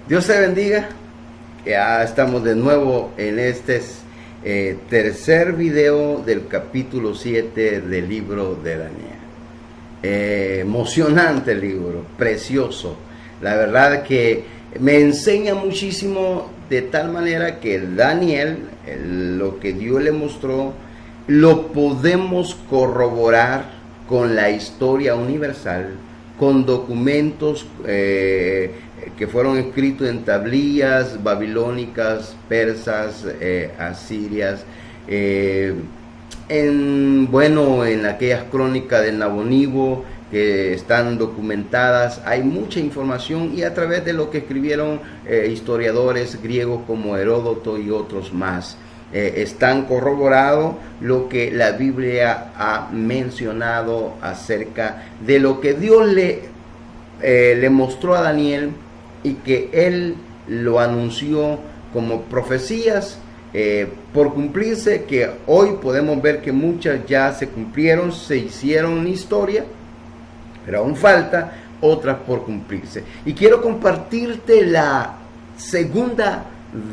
Dios te bendiga. Ya estamos de nuevo en este tercer video del capítulo 7 del libro de Daniel. Emocionante libro, precioso. La verdad que me enseña muchísimo, de tal manera que Daniel, lo que Dios le mostró, lo podemos corroborar con la historia universal, con documentos que fueron escritos en tablillas babilónicas, persas, asirias, en aquellas crónicas del Nabonibo que están documentadas. Hay mucha información, y a través de lo que escribieron historiadores griegos como Heródoto y otros más, están corroborados lo que la Biblia ha mencionado acerca de lo que Dios le mostró a Daniel, y que él lo anunció como profecías por cumplirse, que hoy podemos ver que muchas ya se cumplieron, se hicieron historia, pero aún falta otras por cumplirse. Y quiero compartirte la segunda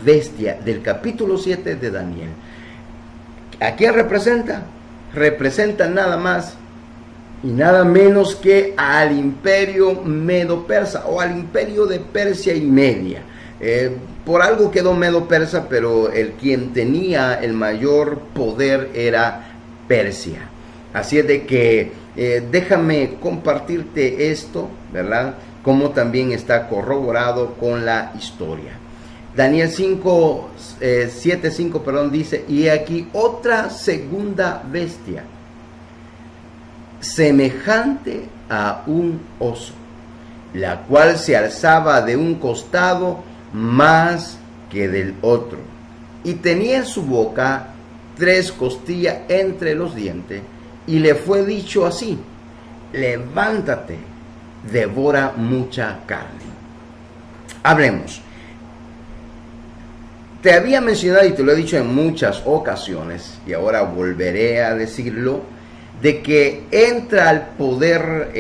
bestia del capítulo 7 de Daniel. ¿A quién representa? Representa nada más y nada menos que al imperio medo-persa, o al imperio de Persia y Media. Por algo quedó medo-persa, pero quien tenía el mayor poder era Persia. Así es de que déjame compartirte esto, ¿verdad? Como también está corroborado con la historia. Daniel 7:5 dice: y aquí otra segunda bestia, semejante a un oso, la cual se alzaba de un costado más que del otro, y tenía en su boca 3 costillas entre los dientes, y le fue dicho así: levántate, devora mucha carne. Hablemos. Te había mencionado, y te lo he dicho en muchas ocasiones, y ahora volveré a decirlo, de que entra al poder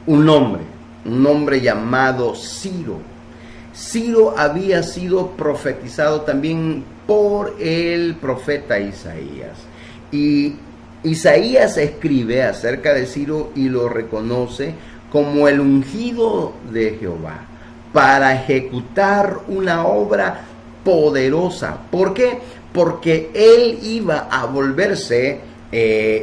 un hombre llamado Ciro. Ciro había sido profetizado también por el profeta Isaías. Y Isaías escribe acerca de Ciro y lo reconoce como el ungido de Jehová para ejecutar una obra poderosa. ¿Por qué? Porque él iba a volverse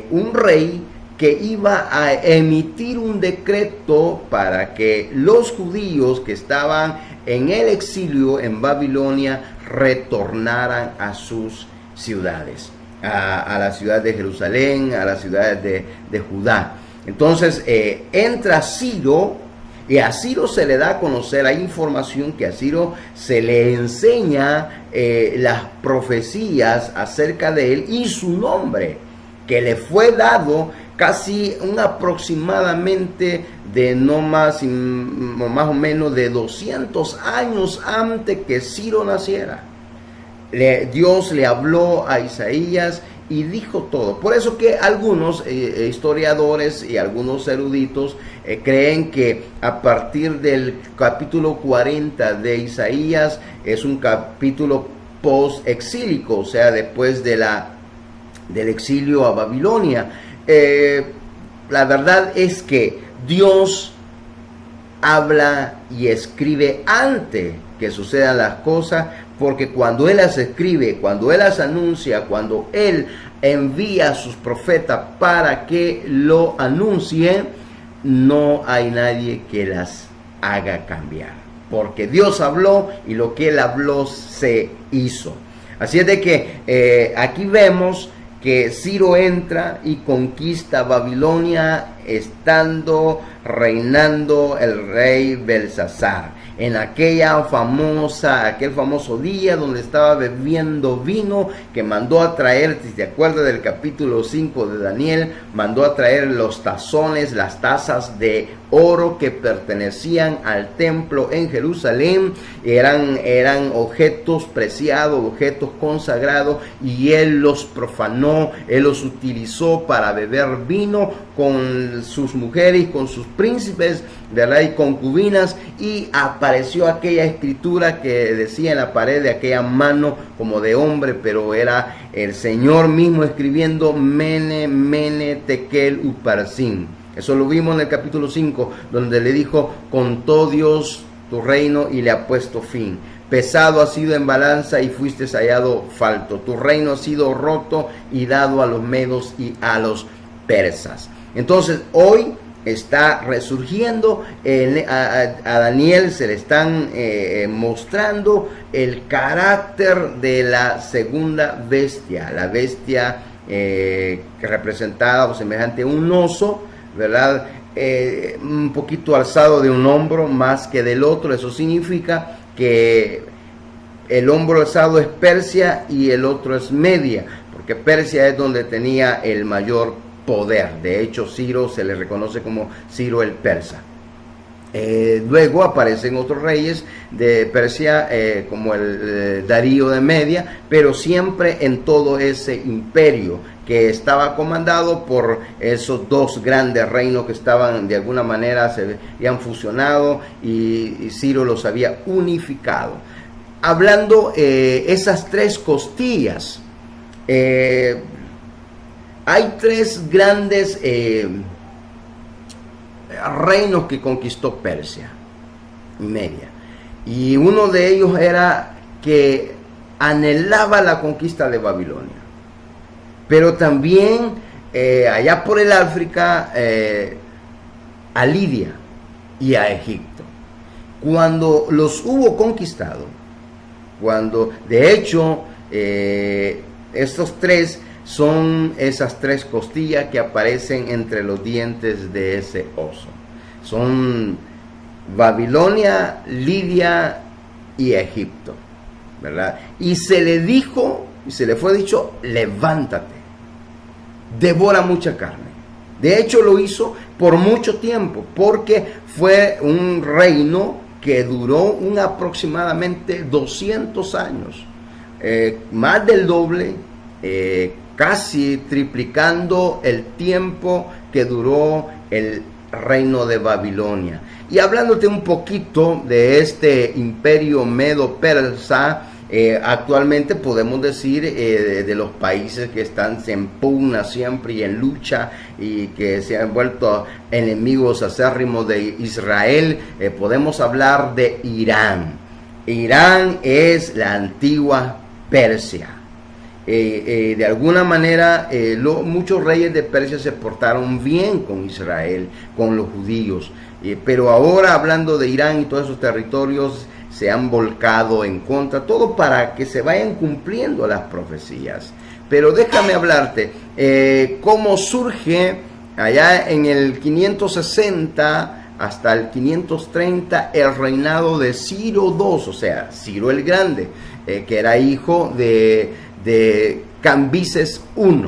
un rey que iba a emitir un decreto para que los judíos que estaban en el exilio en Babilonia retornaran a sus ciudades, a la ciudad de Jerusalén, a las ciudades de Judá. Entonces entra Ciro, y a Ciro se le da a conocer, hay información que a Ciro se le enseña las profecías acerca de él y su nombre, que le fue dado casi aproximadamente de no más o menos de 200 años antes que Ciro naciera. Dios le habló a Isaías y dijo todo. Por eso que algunos historiadores y algunos eruditos creen que a partir del capítulo 40 de Isaías es un capítulo post-exílico, o sea, después del exilio a Babilonia. La verdad es que Dios habla y escribe antes que sucedan las cosas, porque cuando Él las escribe, cuando Él las anuncia, cuando Él envía a sus profetas para que lo anuncien, no hay nadie que las haga cambiar, porque Dios habló y lo que Él habló se hizo. Así es de que aquí vemos que Ciro entra y conquista Babilonia, reinando el rey Belsasar. En aquel famoso día donde estaba bebiendo vino, que mandó a traer, si te acuerdas del capítulo 5 de Daniel, mandó a traer los tazones, las tazas de oro que pertenecían al templo en Jerusalén. Eran objetos preciados, objetos consagrados, y él los profanó, él los utilizó para beber vino con sus mujeres, con sus príncipes, ¿verdad? Y concubinas, y apareció aquella escritura que decía en la pared de aquella mano como de hombre, pero era el Señor mismo escribiendo Mene, Mene, Tekel, Uparsin. Eso lo vimos en el capítulo 5, donde le dijo: contó Dios tu reino y le ha puesto fin. Pesado ha sido en balanza y fuiste hallado falto. Tu reino ha sido roto y dado a los medos y a los persas. Entonces hoy está resurgiendo, a Daniel se le están mostrando el carácter de la segunda bestia, la bestia representada o semejante a un oso, ¿verdad? Un poquito alzado de un hombro más que del otro. Eso significa que el hombro alzado es Persia y el otro es Media, porque Persia es donde tenía el mayor poder. De hecho, Ciro se le reconoce como Ciro el persa. Luego aparecen otros reyes de Persia, como el Darío de Media, pero siempre en todo ese imperio que estaba comandado por esos dos grandes reinos que estaban de alguna manera, se habían fusionado, y Ciro los había unificado. Hablando esas tres costillas, hay tres grandes reinos que conquistó Persia y Media, y uno de ellos era que anhelaba la conquista de Babilonia, pero también allá por el África, a Lidia y a Egipto. Cuando los hubo conquistado, cuando de hecho estos tres son esas tres costillas que aparecen entre los dientes de ese oso. Son Babilonia, Lidia y Egipto, ¿verdad? Y se le dijo, y se le fue dicho: levántate, devora mucha carne. De hecho lo hizo por mucho tiempo, porque fue un reino que duró aproximadamente 200 años, más del doble, casi triplicando el tiempo que duró el reino de Babilonia. Y hablándote un poquito de este imperio medo-persa, actualmente podemos decir de los países que están en pugna siempre y en lucha, y que se han vuelto enemigos acérrimos de Israel, podemos hablar de Irán. Irán es la antigua Persia. De alguna manera muchos reyes de Persia se portaron bien con Israel, con los judíos, pero ahora, hablando de Irán y todos esos territorios, se han volcado en contra, todo para que se vayan cumpliendo las profecías. Pero déjame hablarte cómo surge allá en el 560 hasta el 530 el reinado de Ciro II, o sea, Ciro el Grande, que era hijo de Cambises I,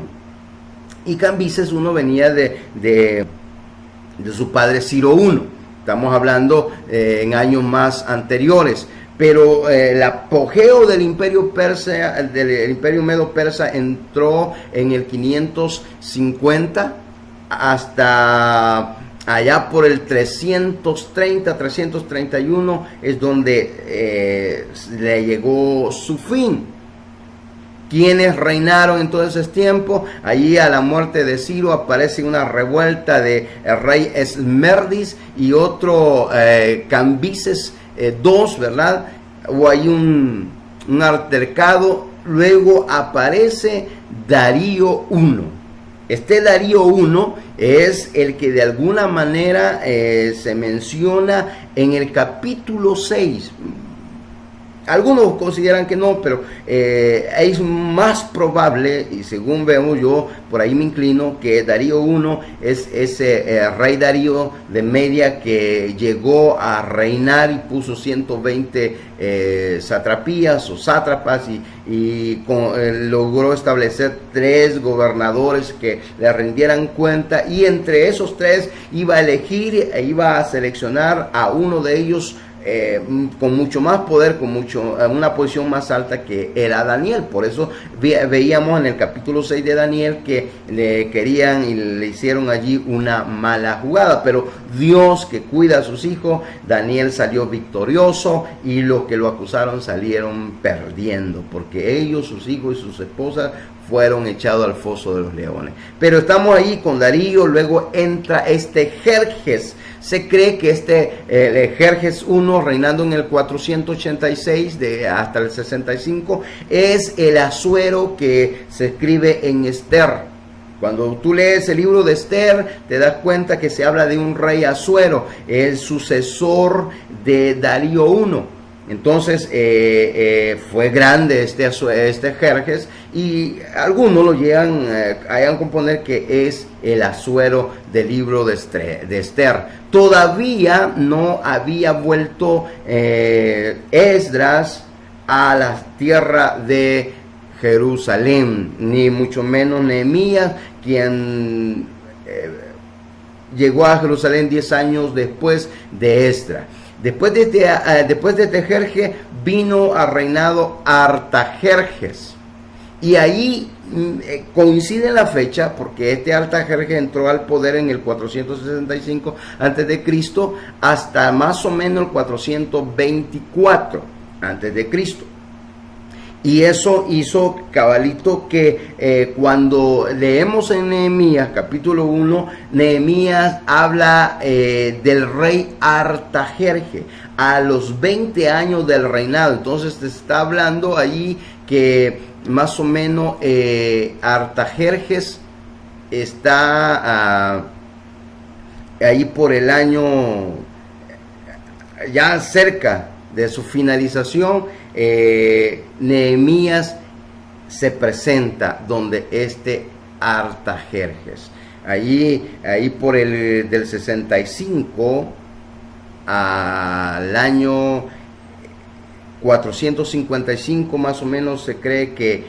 y Cambises I venía de su padre Ciro I. Estamos hablando en años más anteriores, pero el apogeo del imperio persa, del imperio medo-persa, entró en el 550 hasta allá por el 330, 331 es donde le llegó su fin. ¿Quiénes reinaron en todo ese tiempo? Allí, a la muerte de Ciro, aparece una revuelta de el rey Esmerdis y otro Cambises II, ¿verdad? O hay un altercado. Luego aparece Darío I. Este Darío I es el que de alguna manera se menciona en el capítulo 6. Algunos consideran que no, pero es más probable, y según vemos, yo por ahí me inclino, que Darío I es ese rey Darío de Media que llegó a reinar y puso 120 satrapías o sátrapas, y logró establecer 3 gobernadores que le rindieran cuenta, y entre esos 3 iba a elegir e iba a seleccionar a uno de ellos con mucho más poder, con una posición más alta que era Daniel. Por eso veíamos en el capítulo 6 de Daniel que le querían y le hicieron allí una mala jugada, pero Dios, que cuida a sus hijos, Daniel salió victorioso y los que lo acusaron salieron perdiendo, porque ellos, sus hijos y sus esposas fueron echados al foso de los leones. Pero estamos ahí con Darío, luego entra Jerjes. Se cree que Jerjes I, reinando en el 486 hasta el 65, es el Asuero que se escribe en Esther. Cuando tú lees el libro de Esther, te das cuenta que se habla de un rey Asuero, el sucesor de Darío I. Entonces fue grande este Jerjes, y algunos lo llegan a componer que es el Asuero del libro de Esther. Todavía no había vuelto Esdras a la tierra de Jerusalén, ni mucho menos Nehemías, quien llegó a Jerusalén 10 años después de Esdras. Después de Jerjes vino a reinado Artajerjes, y ahí coincide la fecha, porque Artajerjes entró al poder en el 465 a.C. hasta más o menos el 424 a.C. Y eso hizo cabalito que cuando leemos en Nehemías capítulo 1, Nehemías habla del rey Artajerjes a los 20 años del reinado. Entonces te está hablando allí que más o menos Artajerjes está ahí por el año ya cerca de su finalización. Nehemías se presenta donde Artajerjes, ahí por del 65 al año 455 más o menos se cree que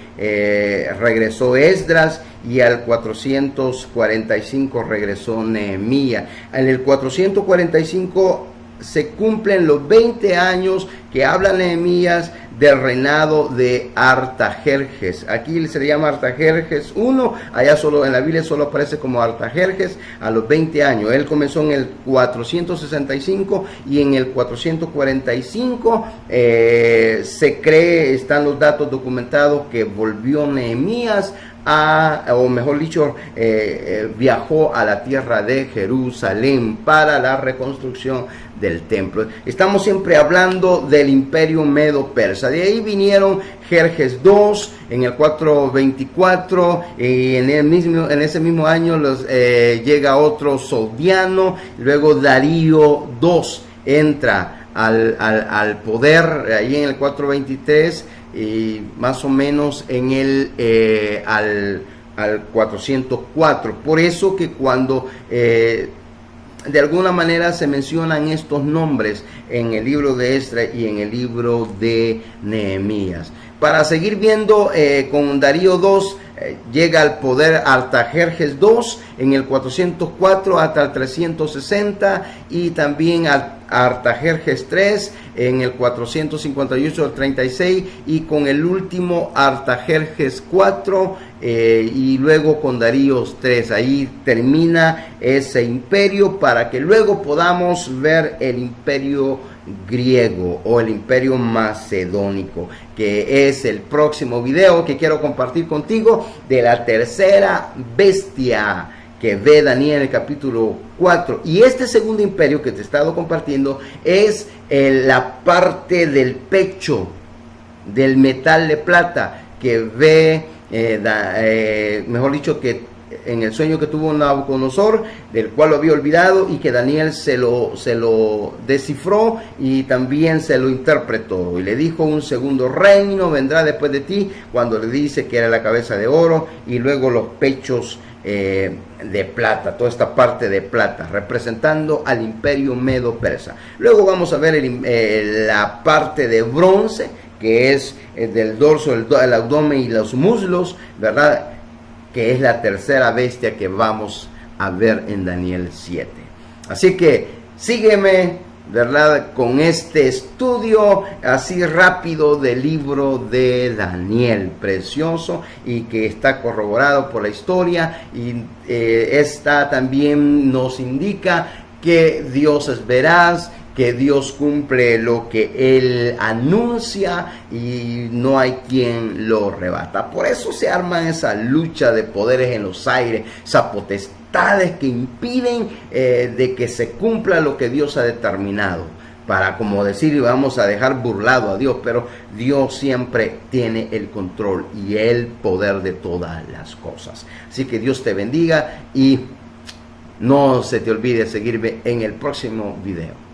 regresó Esdras, y al 445 regresó Nehemías. En el 445 se cumplen los 20 años que habla Nehemías del reinado de Artajerjes. Aquí se le llama Artajerjes I, allá solo en la Biblia solo aparece como Artajerjes a los 20 años. Él comenzó en el 465 y en el 445 se cree, están los datos documentados, que volvió Nehemías o mejor dicho, viajó a la tierra de Jerusalén para la reconstrucción del templo. Estamos siempre hablando del imperio medo-persa. De ahí vinieron Jerjes II en el 424, y en ese mismo año llega otro Sogdiano. Luego Darío II entra al poder ahí en el 423, y más o menos en al 404. Por eso que cuando de alguna manera se mencionan estos nombres en el libro de Esdras y en el libro de Nehemías. Para seguir viendo, con Darío II llega al poder Artajerjes II en el 404 hasta el 360, y también Artajerjes III en el 458 al 36, y con el último Artajerjes IV, y luego con Darío III. Ahí termina ese imperio, para que luego podamos ver el imperio griego o el imperio macedónico, que es el próximo video que quiero compartir contigo, de la tercera bestia que ve Daniel en el capítulo 4. Y este segundo imperio que te he estado compartiendo es la parte del pecho del metal de plata que ve, mejor dicho, que en el sueño que tuvo Nabucodonosor, del cual lo había olvidado, y que Daniel se lo descifró y también se lo interpretó, y le dijo: un segundo reino vendrá después de ti, cuando le dice que era la cabeza de oro y luego los pechos de plata, toda esta parte de plata representando al imperio medo-persa. Luego vamos a ver la parte de bronce, que es del dorso, el abdomen y los muslos, ¿verdad?, que es la tercera bestia que vamos a ver en Daniel 7. Así que sígueme, ¿verdad? Con este estudio así rápido del libro de Daniel, precioso y que está corroborado por la historia, y esta también nos indica que Dios es veraz, que Dios cumple lo que Él anuncia y no hay quien lo rebata. Por eso se arma esa lucha de poderes en los aires, esa potestades que impiden de que se cumpla lo que Dios ha determinado, para, como decir, vamos a dejar burlado a Dios, pero Dios siempre tiene el control y el poder de todas las cosas. Así que Dios te bendiga y no se te olvide seguirme en el próximo video.